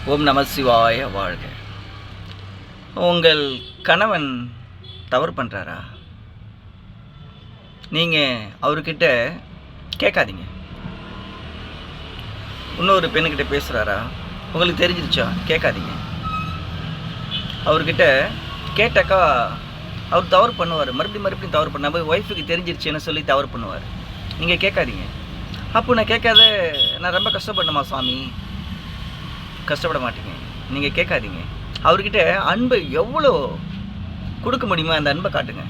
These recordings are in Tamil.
ஓம் நம சிவாய வாழ்க. உங்கள் கணவன் தவறு பண்ணுறாரா? நீங்கள் அவர்கிட்ட கேட்காதீங்க. இன்னொரு பெண்ணுக்கிட்ட பேசுகிறாரா? உங்களுக்கு தெரிஞ்சிருச்சா? கேட்காதீங்க. அவர்கிட்ட கேட்டாக்கா அவர் தவறு பண்ணுவார். மறுபடியும் தவறு பண்ண நம்ம ஒய்ஃபுக்கு தெரிஞ்சிருச்சுன்னு சொல்லி தவறு பண்ணுவார். நீங்கள் கேட்காதீங்க. அப்போ நான் கேட்காத நான் ரொம்ப கஷ்டப்படணுமா சாமி? கஷ்டப்பட மாட்டீங்க. நீங்கள் கேட்காதீங்க. அவர்கிட்ட அன்பு எவ்வளோ கொடுக்க முடியுமோ அந்த அன்பை காட்டுங்க.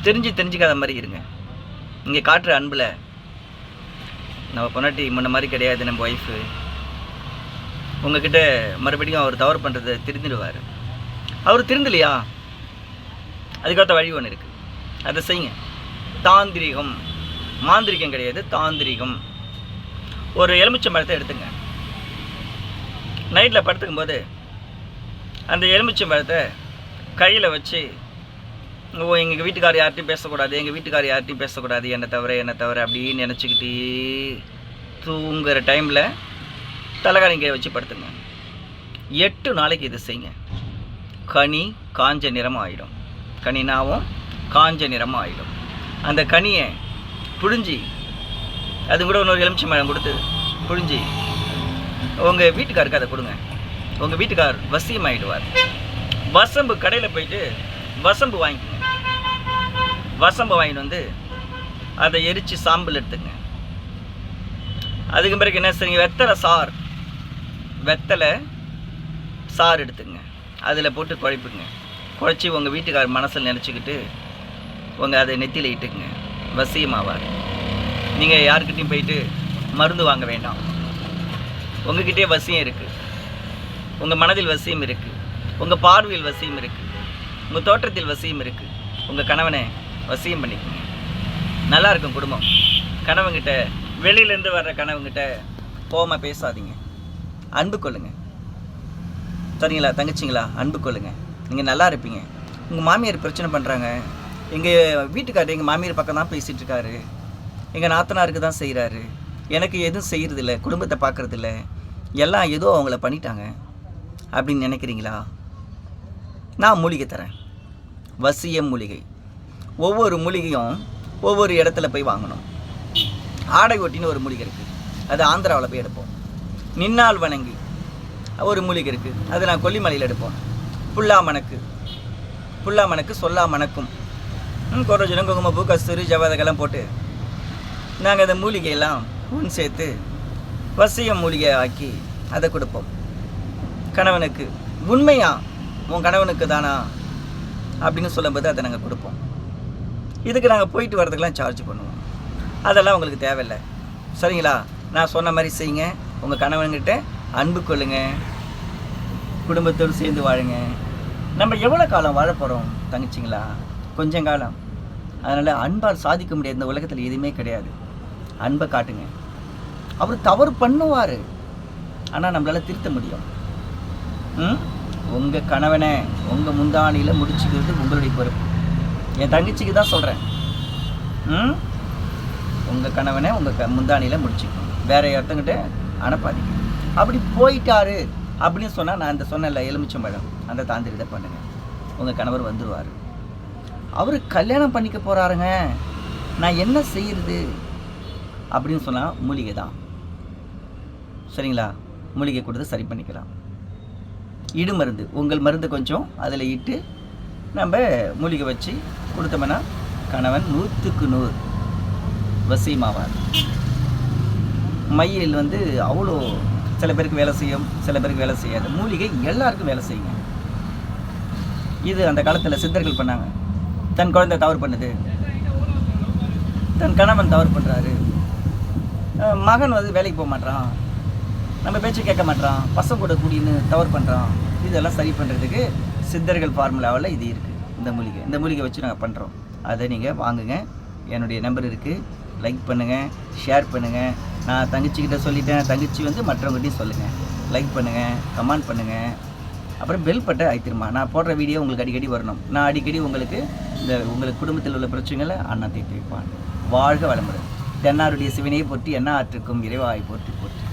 தெரிஞ்சுக்காத மாதிரி இருங்க. நீங்கள் காட்டுற அன்பில் நம்ம பொண்டாட்டி முன்ன மாதிரி கிடையாது. நம்ம ஒய்ஃபு உங்ககிட்ட மறுபடியும் அவர் தவறு பண்ணுறதை திருந்திடுவார். அவர் திருந்தலையா? அதுக்கடுத்த வழி ஒன்று இருக்குது, அதை செய்யுங்க. தாந்திரிகம், மாந்திரிகம் கிடையாது, தாந்திரிகம். ஒரு எலுமிச்சை பழத்தை எடுத்துங்க. நைட்டில் படுத்துக்கும் போது அந்த எலுமிச்சை பழத்தை கையில் வச்சு, எங்கள் வீட்டுக்கார் யார்ட்டையும் பேசக்கூடாது, எங்கள் வீட்டுக்கார் யார்ட்டையும் பேசக்கூடாது, என்னை தவிர அப்படின்னு நினச்சிக்கிட்டே தூங்குகிற டைமில் தலைகாணிக்கையை வச்சு படுத்துங்க. 8 நாளைக்கு இதை செய்யுங்க. கனி காஞ்ச நிறமாக ஆகிடும். கனினாவும் காஞ்ச நிறமாக ஆகிடும். அந்த கனியை புழிஞ்சி, அது கூட இன்னொரு எலுமிச்சை பழம் கொடுத்து புழிஞ்சி உங்கள் வீட்டுக்காருக்கு அதை கொடுங்க. உங்கள் வீட்டுக்கார் வசியம் ஆகிடுவார். வசம்பு கடையில் போயிட்டு வசம்பு வாங்கிக்கோங்க. வசம்பு வாங்கிட்டு வந்து அதை எரித்து சாம்பல் எடுத்துங்க. அதுக்கு பிறகு என்ன செய்யுங்க? வெத்தலை சாறு எடுத்துங்க. அதில் போட்டு குழைப்புங்க. குழைச்சி உங்கள் வீட்டுக்கார் மனசில் நினச்சிக்கிட்டு அதை நெத்தியில் இட்டுக்குங்க. வசியமாவார். நீங்கள் யாருக்கிட்டையும் போயிட்டு மருந்து வாங்க வேண்டாம். உங்ககிட்டே வசியம் இருக்குது. உங்கள் மனதில் வசியம் இருக்குது. உங்கள் பார்வையில் வசியம் இருக்குது. உங்கள் தோற்றத்தில் வசியம் இருக்குது. உங்கள் கணவனை வசியம் பண்ணிக்கோங்க. நல்லா இருக்கும் குடும்பம். கணவன்கிட்ட, வெளியிலேருந்து வர்ற கணவன்கிட்ட கோவமாக பேசாதீங்க. அன்பு கொள்ளுங்க. சரிங்களா தங்கச்சிங்களா? அன்பு கொள்ளுங்க. நீங்கள் நல்லா இருப்பீங்க. உங்கள் மாமியார் பிரச்சனை பண்ணுறாங்க. எங்கள் வீட்டுக்காரர் எங்கள் மாமியார் பக்கம் தான் பேசிகிட்டு இருக்காரு. எங்கள் நாத்தனாருக்கு தான் செய்கிறாரு. எனக்கு எதுவும் செய்கிறதில்ல, குடும்பத்தை பார்க்குறதில்ல, எல்லாம் ஏதோ அவங்கள பண்ணிட்டாங்க அப்படின்னு நினைக்கிறீங்களா? நான் மூலிகை தரேன். வசியம் மூலிகை. ஒவ்வொரு மூலிகையும் ஒவ்வொரு இடத்துல போய் வாங்கணும். ஆடை ஒட்டின்னு ஒரு மூலிகை இருக்குது, அது ஆந்திராவில் போய் எடுப்போம். நின்னால் வணங்கி ஒரு மூலிகை இருக்குது, அது நான் கொல்லிமலையில் எடுப்போம். புல்லா மணக்கு சொல்லா மணக்கும். கொரோஜனம், குங்குமப்பூ, கஸ்தூரி, ஜவாதகெல்லாம் போட்டு நாங்கள் அந்த மூலிகையெல்லாம் ஒன்று சேர்த்து வசியம் மூலிகை ஆக்கி அதை கொடுப்போம் கணவனுக்கு. உண்மையா உன் கணவனுக்கு தானா அப்படின்னு சொல்லும்போது அதை நாங்கள் கொடுப்போம். இதுக்கு நாங்கள் போயிட்டு வரதுக்கெலாம் சார்ஜ் பண்ணுவோம். அதெல்லாம் உங்களுக்கு தேவையில்லை. சரிங்களா? நான் சொன்ன மாதிரி செய்யுங்க. உங்கள் கணவன்கிட்ட அன்பு கொள்ளுங்க. குடும்பத்தோடு சேர்ந்து வாழுங்க. நம்ம எவ்வளோ காலம் வாழ போகிறோம் தங்கச்சிங்களா? கொஞ்சம் காலம். அதனால் அன்பால் சாதிக்க முடியாது. இந்த உலகத்தில் எதுவுமே கிடையாது. அன்பை காட்டுங்க. அவர் தவறு பண்ணுவார், ஆனால் நம்மளால் திருத்த முடியும். உங்கள் கணவனை உங்கள் முந்தானியில் முடிச்சுக்கிறது உங்களுடைய பொறுப்பு. என் தங்கச்சிக்கு தான் சொல்கிறேன். உங்கள் கணவனை உங்கள் முந்தானியில் முடிச்சுக்கணும். வேறு ஒருத்தங்கிட்ட அனுப்பாதீங்க. அப்படி போயிட்டாரு அப்படின்னு சொன்னால், நான் அந்த சொன்னல எலுமிச்சம்பழம், அந்த தாந்திரத்தை பண்ணுங்கள். உங்கள் கணவர் வந்துடுவார். அவர் கல்யாணம் பண்ணிக்க போகிறாருங்க, நான் என்ன செய்கிறது அப்படின்னு சொன்னால் மூலிகை தான். சரிங்களா? மூலிகை கொடுத்து சரி பண்ணிக்கலாம். இடு மருந்து, உங்கள் மருந்து கொஞ்சம் அதில் இட்டு நம்ம மூலிகை வச்சு கொடுத்தோம்னா கணவன் 100க்கு 100 வசியமாவார். மையில் அவ்வளோ சில பேருக்கு வேலை செய்யும், சில பேருக்கு வேலை செய்யாது. மூலிகை எல்லாருக்கும் வேலை செய்யுங்க. இது அந்த காலத்தில் சித்தர்கள் பண்ணாங்க. தன் குழந்தை தவறு பண்ணுது, தன் கணவன் தவறு பண்ணுறாரு, மகன் வேலைக்கு போக மாட்டான், நம்ம பேச்சு கேட்க மாட்டான், பசங்க கூட கூடின்னு தவறு பண்ணுறான். இதெல்லாம் சரி பண்ணுறதுக்கு சித்தர்கள் ஃபார்முலாவில் இது இருக்குது. இந்த மூலிகை வச்சு நாங்கள் பண்ணுறோம். அதை நீங்கள் வாங்குங்க. என்னுடைய நம்பர் இருக்குது. லைக் பண்ணுங்கள், ஷேர் பண்ணுங்கள். நான் தங்கச்சிக்கிட்ட சொல்லிட்டேன். தங்கச்சி மற்றவங்ககிட்டையும் சொல்லுங்கள். லைக் பண்ணுங்கள், கமெண்ட் பண்ணுங்கள். அப்புறம் பெல் பட்டை அழுத்திருமா. நான் போடுற வீடியோ உங்களுக்கு அடிக்கடி வரணும். நான் அடிக்கடி உங்களுக்கு குடும்பத்தில் உள்ள பிரச்சனைகளை அண்ணா தீர்த்து வைப்பான். வாழ்க வளமுடன். தென்னாருடைய சிவனையை போற்றி, என்ன ஆற்றுக்கும் இறைவாய் போற்றி போற்றி.